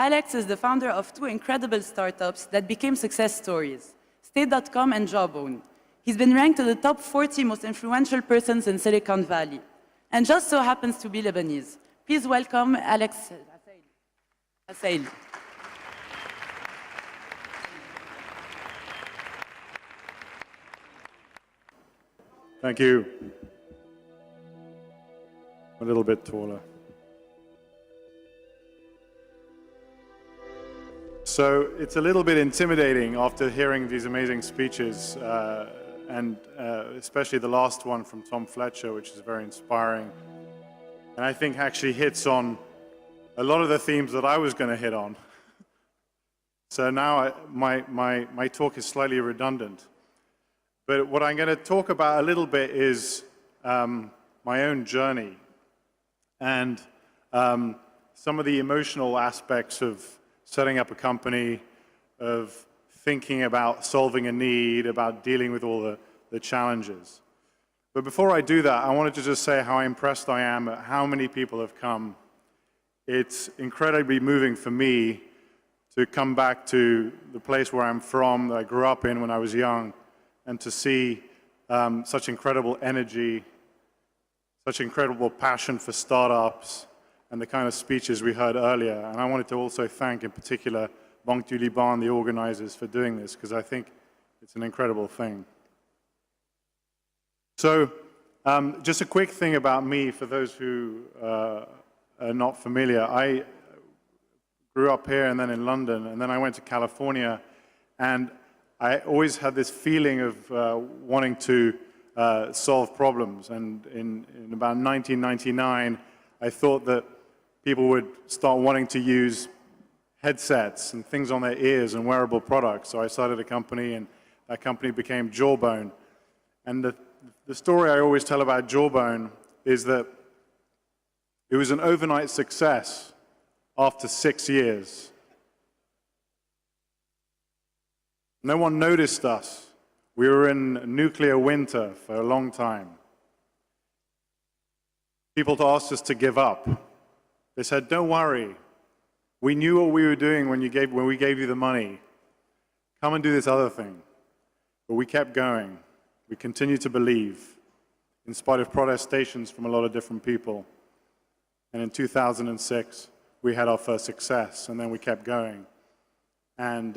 Alex is the founder of two incredible startups that became success stories, State.com and Jawbone. He's been ranked to the top 40 most influential persons in Silicon Valley, and just so happens to be Lebanese. Please welcome Alex Asseily. Thank you. A little bit taller. So it's a little bit intimidating after hearing these amazing speeches, and especially the last one from Tom Fletcher, which is very inspiring. And I think actually hits on a lot of the themes that I was going to hit on. So now my talk is slightly redundant. But what I'm going to talk about a little bit is my own journey and some of the emotional aspects of setting up a company, of thinking about solving a need, about dealing with all the challenges. But before I do that, I wanted to just say how impressed I am at how many people have come. It's incredibly moving for me to come back to the place where I'm from, that I grew up in when I was young, and to see such incredible energy, such incredible passion for startups, and the kind of speeches we heard earlier. And I wanted to also thank, in particular, Banque du Liban, the organizers, for doing this, because I think it's an incredible thing. So, just a quick thing about me, for those who are not familiar. I grew up here and then in London, and then I went to California, and I always had this feeling of wanting to solve problems. And in about 1999, I thought that people would start wanting to use headsets and things on their ears and wearable products. So I started a company, and that company became Jawbone. And the story I always tell about Jawbone is that it was an overnight success after 6 years. No one noticed us. We were in nuclear winter for a long time. People asked us to give up. They said, "Don't worry. We knew what we were doing when we gave you the money. Come and do this other thing." But we kept going. We continued to believe, in spite of protestations from a lot of different people. And in 2006, we had our first success, and then we kept going. And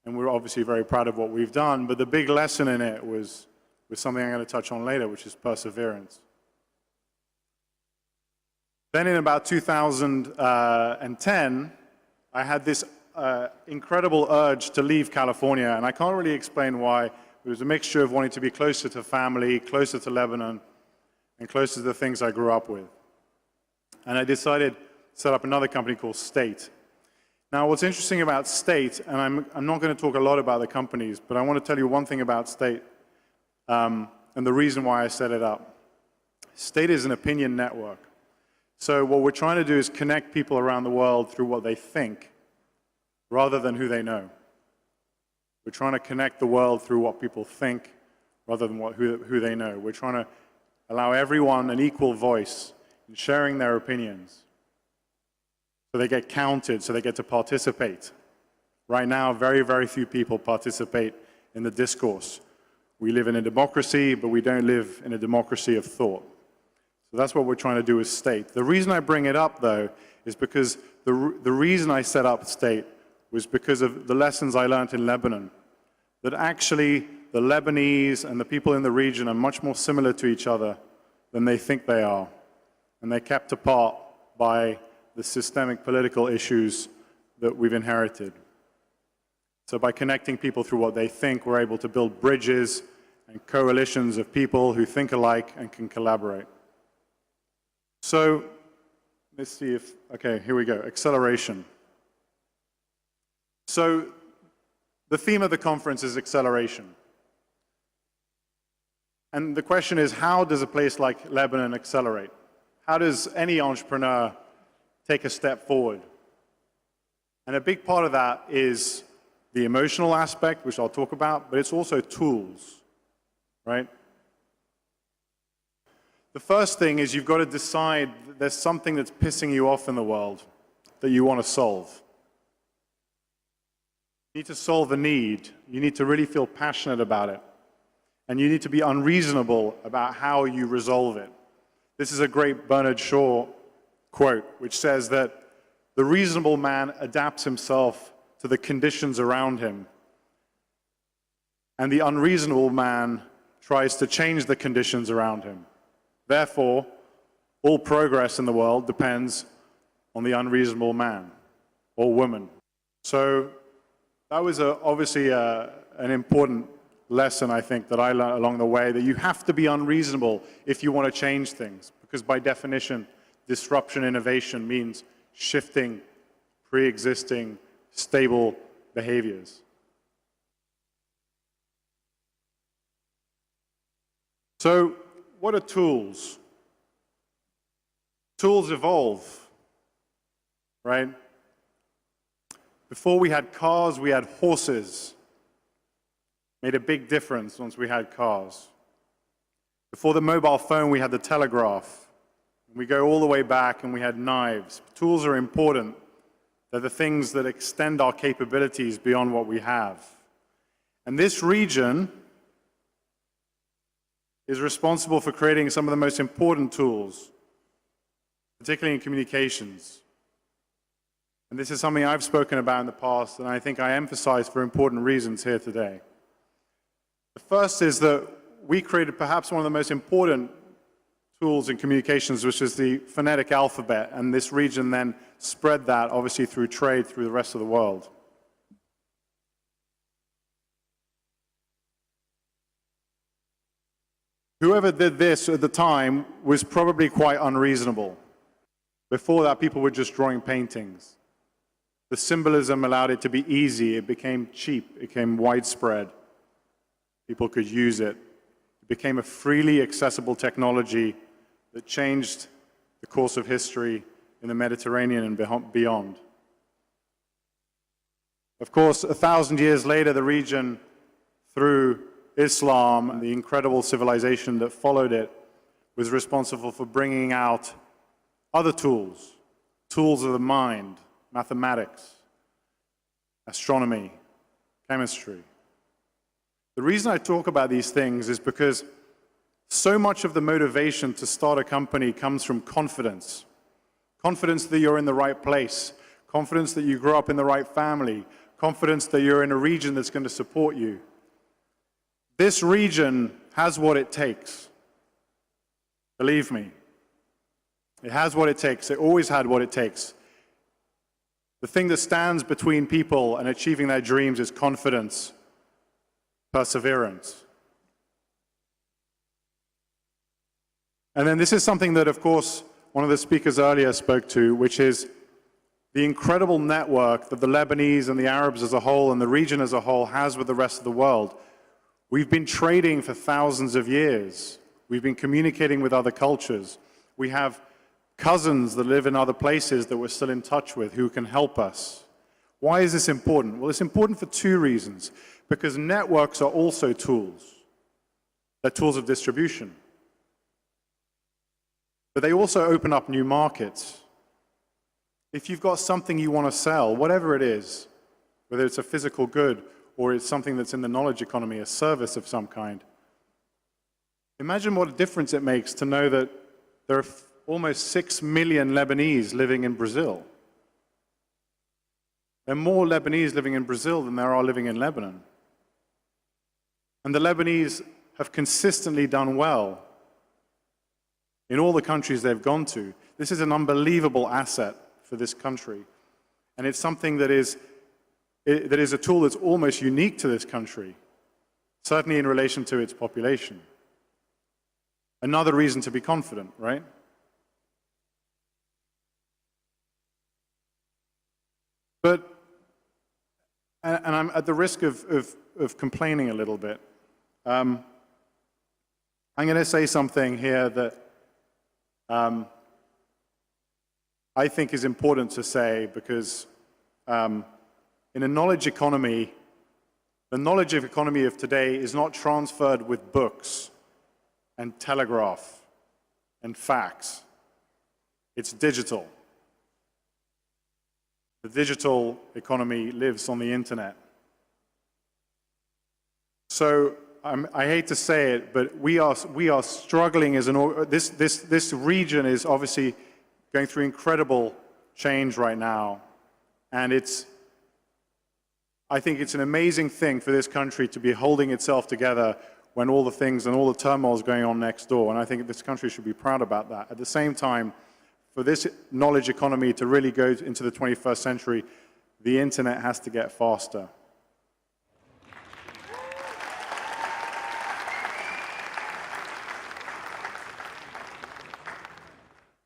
we're obviously very proud of what we've done, but the big lesson in it was something I'm going to touch on later, which is perseverance. Then in about 2010, I had this incredible urge to leave California, and I can't really explain why. It was a mixture of wanting to be closer to family, closer to Lebanon, and closer to the things I grew up with. And I decided to set up another company called State. Now, what's interesting about State, and I'm not going to talk a lot about the companies, but I want to tell you one thing about State, and the reason why I set it up. State is an opinion network. So what we're trying to do is connect people around the world through what they think, rather than who they know. We're trying to connect the world through what people think, rather than who they know. We're trying to allow everyone an equal voice in sharing their opinions, so they get counted, so they get to participate. Right now, very, very few people participate in the discourse. We live in a democracy, but we don't live in a democracy of thought. So that's what we're trying to do with State. The reason I bring it up, though, is because the reason I set up State was because of the lessons I learned in Lebanon, that actually the Lebanese and the people in the region are much more similar to each other than they think they are. And they're kept apart by the systemic political issues that we've inherited. So by connecting people through what they think, we're able to build bridges and coalitions of people who think alike and can collaborate. So let's see if, okay, here we go, acceleration. So the theme of the conference is acceleration. And the question is, how does a place like Lebanon accelerate? How does any entrepreneur take a step forward? And a big part of that is the emotional aspect, which I'll talk about, but it's also tools, right? The first thing is you've got to decide that there's something that's pissing you off in the world. that you want to solve. You need to solve a need. You need to really feel passionate about it. And you need to be unreasonable about how you resolve it. This is a great Bernard Shaw quote, which says that the reasonable man adapts himself to the conditions around him, and the unreasonable man tries to change the conditions around him. Therefore, all progress in the world depends on the unreasonable man or woman. So that was obviously an important lesson, I think, that I learned along the way, that you have to be unreasonable if you want to change things, because by definition, disruption innovation means shifting pre-existing stable behaviors. So what are tools? Tools evolve, right? Before we had cars, we had horses. Made a big difference once we had cars. Before the mobile phone, we had the telegraph. We go all the way back and we had knives. Tools are important. They're the things that extend our capabilities beyond what we have. And this region is responsible for creating some of the most important tools, particularly in communications. And this is something I've spoken about in the past, and I think I emphasize for important reasons here today. The first is that we created perhaps one of the most important tools in communications, which is the phonetic alphabet, and this region then spread that, obviously, through trade through the rest of the world. Whoever did this at the time was probably quite unreasonable. Before that, people were just drawing paintings. The symbolism allowed it to be easy. It became cheap. It became widespread. People could use it. It became a freely accessible technology that changed the course of history in the Mediterranean and beyond. Of course, 1,000 years later, the region, through Islam and the incredible civilization that followed it, was responsible for bringing out other tools, tools of the mind, mathematics, astronomy, chemistry. The reason I talk about these things is because so much of the motivation to start a company comes from confidence. Confidence that you're in the right place, confidence that you grew up in the right family, confidence that you're in a region that's going to support you. This region has what it takes. Believe me. It has what it takes. It always had what it takes. The thing that stands between people and achieving their dreams is confidence, perseverance. And then this is something that, of course, one of the speakers earlier spoke to, which is the incredible network that the Lebanese and the Arabs as a whole and the region as a whole has with the rest of the world. We've been trading for thousands of years. We've been communicating with other cultures. We have cousins that live in other places that we're still in touch with who can help us. Why is this important? Well, it's important for two reasons. Because networks are also tools. They're tools of distribution. But they also open up new markets. If you've got something you want to sell, whatever it is, whether it's a physical good or it's something that's in the knowledge economy, a service of some kind, imagine what a difference it makes to know that there are almost 6 million Lebanese living in Brazil. There are more Lebanese living in Brazil than there are living in Lebanon. And the Lebanese have consistently done well in all the countries they've gone to. This is an unbelievable asset for this country. And it's something that is a tool that's almost unique to this country, certainly in relation to its population. Another reason to be confident, right? But, and I'm at the risk of complaining a little bit, I'm going to say something here that I think is important to say because in a knowledge economy, the knowledge economy of today is not transferred with books and telegraph and fax. It's digital. The digital economy lives on the internet. So I hate to say it, but we are struggling as this region is obviously going through incredible change right now, and I think it's an amazing thing for this country to be holding itself together when all the things and all the turmoil is going on next door, and I think this country should be proud about that. At the same time, for this knowledge economy to really go into the 21st century, the internet has to get faster.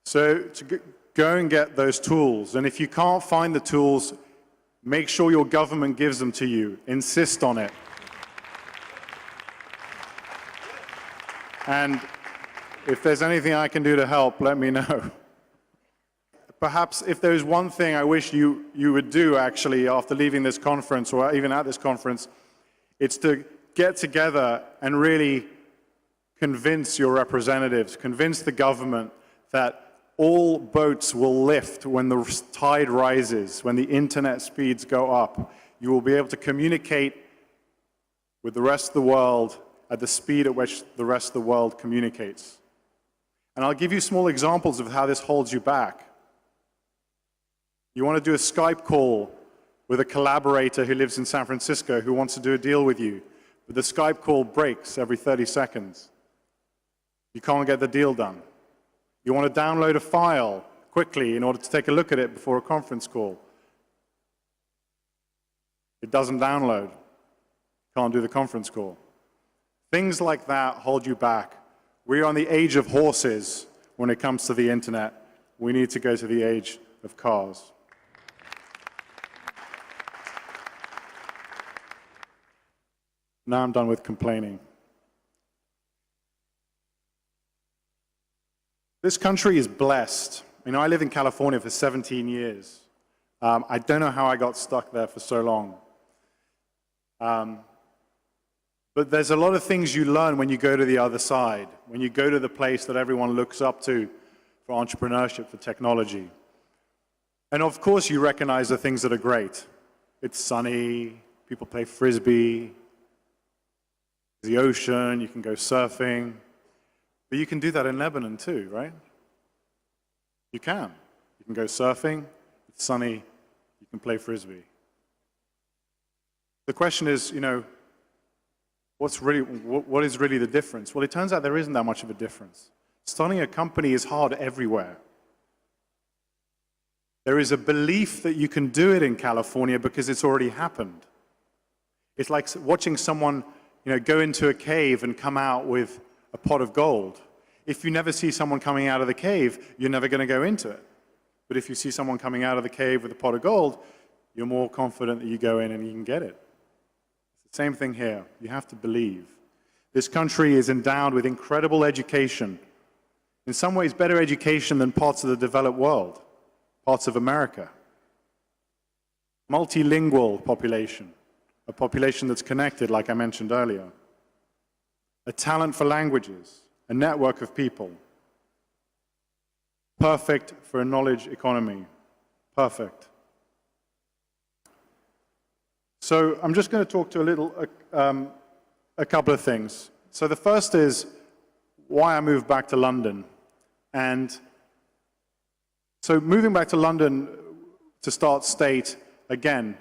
So to go and get those tools, and if you can't find the tools, make sure your government gives them to you. Insist on it. And if there's anything I can do to help, let me know. Perhaps if there's one thing I wish you would do actually after leaving this conference, or even at this conference, it's to get together and really convince your representatives, convince the government that all boats will lift when the tide rises, when the internet speeds go up. You will be able to communicate with the rest of the world at the speed at which the rest of the world communicates. And I'll give you small examples of how this holds you back. You want to do a Skype call with a collaborator who lives in San Francisco who wants to do a deal with you, but the Skype call breaks every 30 seconds. You can't get the deal done. You want to download a file quickly in order to take a look at it before a conference call. It doesn't download. Can't do the conference call. Things like that hold you back. We're on the age of horses when it comes to the internet. We need to go to the age of cars. Now I'm done with complaining. This country is blessed. You know, I live in California for 17 years. I don't know how I got stuck there for so long. But there's a lot of things you learn when you go to the other side, when you go to the place that everyone looks up to for entrepreneurship, for technology. And of course, you recognize the things that are great. It's sunny, people play frisbee, the ocean, you can go surfing. But you can do that in Lebanon too, right? You can. You can go surfing, it's sunny, you can play frisbee. The question is, you know, what is really the difference? Well, it turns out there isn't that much of a difference. Starting a company is hard everywhere. There is a belief that you can do it in California because it's already happened. It's like watching someone, you know, go into a cave and come out with a pot of gold. If you never see someone coming out of the cave, you're never going to go into it. But if you see someone coming out of the cave with a pot of gold, you're more confident that you go in and you can get it. It's the same thing here. You have to believe. This country is endowed with incredible education. In some ways, better education than parts of the developed world, parts of America. Multilingual population, a population that's connected, like I mentioned earlier. A talent for languages, a network of people. Perfect for a knowledge economy. Perfect. So I'm just going to talk to a couple of things. So the first is why I moved back to London. And so moving back to London to start State, again,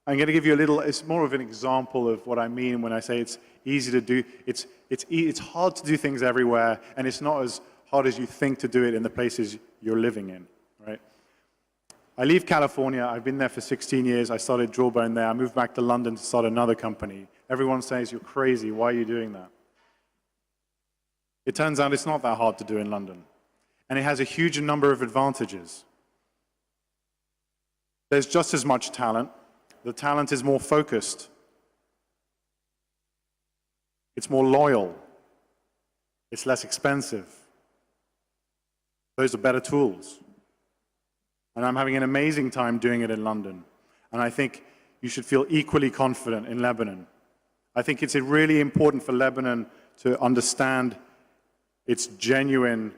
I'm going to give you it's more of an example of what I mean when I say it's easy to do. It's hard to do things everywhere, and it's not as hard as you think to do it in the places you're living in, right? I leave California. I've been there for 16 years. I started Jawbone there. I moved back to London to start another company. Everyone says, you're crazy. Why are you doing that? It turns out it's not that hard to do in London, and it has a huge number of advantages. There's just as much talent. The talent is more focused. It's more loyal. It's less expensive. Those are better tools. And I'm having an amazing time doing it in London. And I think you should feel equally confident in Lebanon. I think it's really important for Lebanon to understand its genuine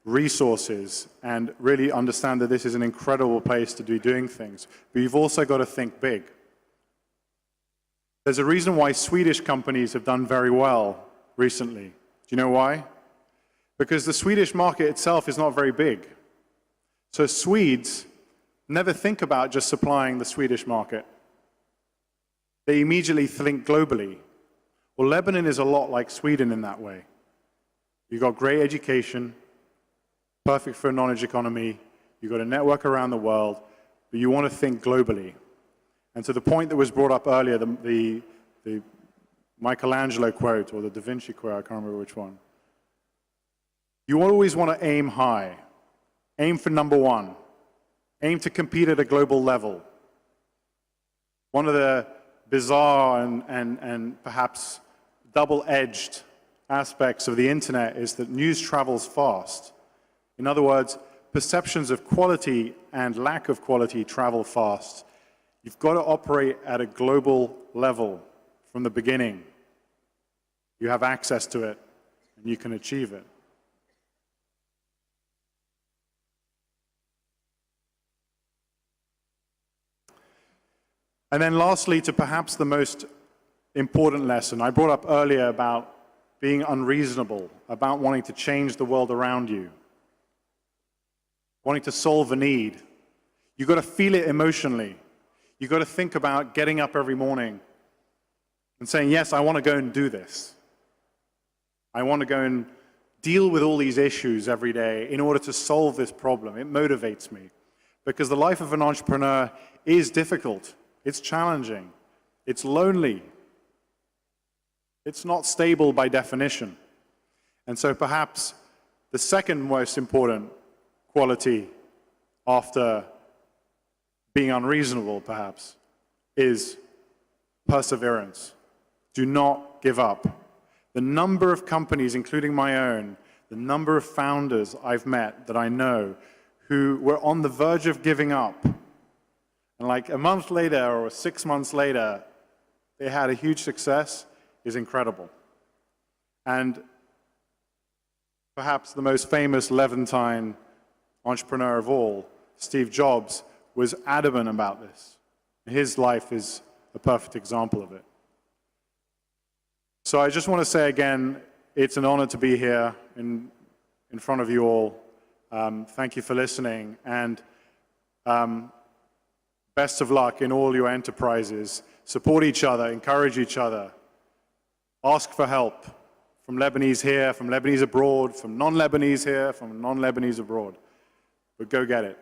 resources, and really understand that this is an incredible place to be doing things. But you've also got to think big. There's a reason why Swedish companies have done very well recently. Do you know why? Because the Swedish market itself is not very big. So Swedes never think about just supplying the Swedish market. They immediately think globally. Well, Lebanon is a lot like Sweden in that way. You've got great education, perfect for a knowledge economy, you've got a network around the world, but you want to think globally. And to the point that was brought up earlier, the Michelangelo quote, or the Da Vinci quote, I can't remember which one. You always want to aim high. Aim for number one. Aim to compete at a global level. One of the bizarre and perhaps double-edged aspects of the internet is that news travels fast. In other words, perceptions of quality and lack of quality travel fast. You've got to operate at a global level from the beginning. You have access to it, and you can achieve it. And then lastly, to perhaps the most important lesson, I brought up earlier about being unreasonable, about wanting to change the world around you, wanting to solve a need. You've got to feel it emotionally. You've got to think about getting up every morning and saying, yes, I want to go and do this. I want to go and deal with all these issues every day in order to solve this problem. It motivates me. Because the life of an entrepreneur is difficult. It's challenging. It's lonely. It's not stable by definition. And so perhaps the second most important quality after being unreasonable, perhaps, is perseverance. Do not give up. The number of companies, including my own, the number of founders I've met that I know who were on the verge of giving up, and like a month later or 6 months later, they had a huge success, is incredible. And perhaps the most famous Levantine entrepreneur of all, Steve Jobs, was adamant about this. His life is a perfect example of it. So I just want to say again, it's an honor to be here in front of you all. Thank you for listening, and best of luck in all your enterprises. Support each other, encourage each other. Ask for help from Lebanese here, from Lebanese abroad, from non-Lebanese here, from non-Lebanese abroad. But go get it.